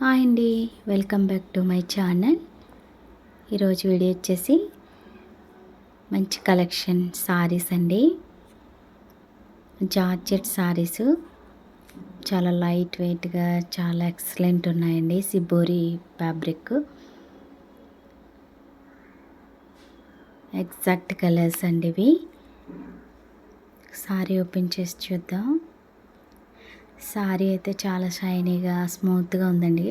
Hi అండి, welcome back to my channel. ఈరోజు video వచ్చేసి మంచి కలెక్షన్ సారీస్ అండి. జార్జెట్ సారీస్ చాలా లైట్ వెయిట్గా చాలా ఎక్సలెంట్ ఉన్నాయండి. సిబోరి ఫ్యాబ్రిక్, ఎగ్జాక్ట్ కలర్స్ అండి ఇవి. సారీ ఓపెన్ చేసి చూద్దాం. సారీ అయితే చాలా షైనీగా స్మూత్గా ఉందండి.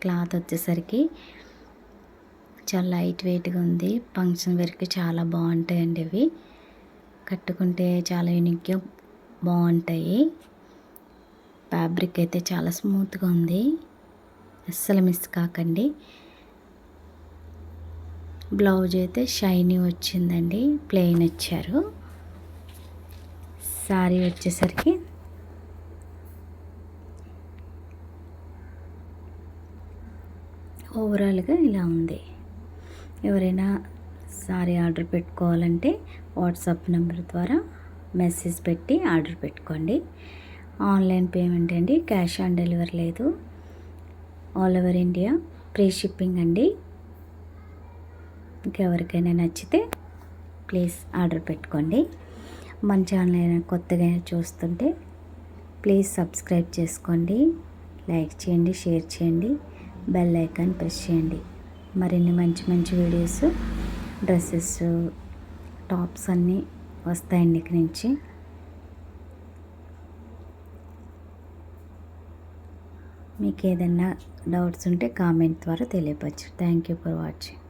క్లాత్ వచ్చేసరికి చాలా లైట్ వెయిట్గా ఉంది. ఫంక్షన్ వేర్కి చాలా బాగుంటాయండి ఇవి. కట్టుకుంటే చాలా యూనిక్గా బాగుంటాయి. ఫ్యాబ్రిక్ అయితే చాలా స్మూత్గా ఉంది, అస్సలు మిస్ కాకండి. బ్లౌజ్ అయితే షైనీ వచ్చిందండి, ప్లెయిన్ ఇచ్చారు. సారీ వచ్చేసరికి ఓవరాల్గా ఇలా ఉంది. ఎవరైనా సారీ ఆర్డర్ పెట్టుకోవాలంటే వాట్సాప్ నెంబర్ ద్వారా మెసేజ్ పెట్టి ఆర్డర్ పెట్టుకోండి. ఆన్లైన్ పేమెంట్ అండి, క్యాష్ ఆన్ డెలివరీ లేదు. All over India free shipping అండి. ఇంకెవరికైనా నచ్చితే ప్లీజ్ ఆర్డర్ పెట్టుకోండి. మన ఛానల్ అయినా కొత్తగా చూస్తుంటే ప్లీజ్ సబ్స్క్రైబ్ చేసుకోండి, లైక్ చేయండి, షేర్ చేయండి, బెల్ ఐకాన్ ప్రెస్ చేయండి. మరిన్ని మంచి మంచి వీడియోస్, డ్రెస్సెస్, టాప్స్ అన్నీ వస్తాయండి ఇక్కడి నుంచి. మీకు ఏదైనా డౌట్స్ ఉంటే కామెంట్ ద్వారా తెలియపరచు. Thank you for watching.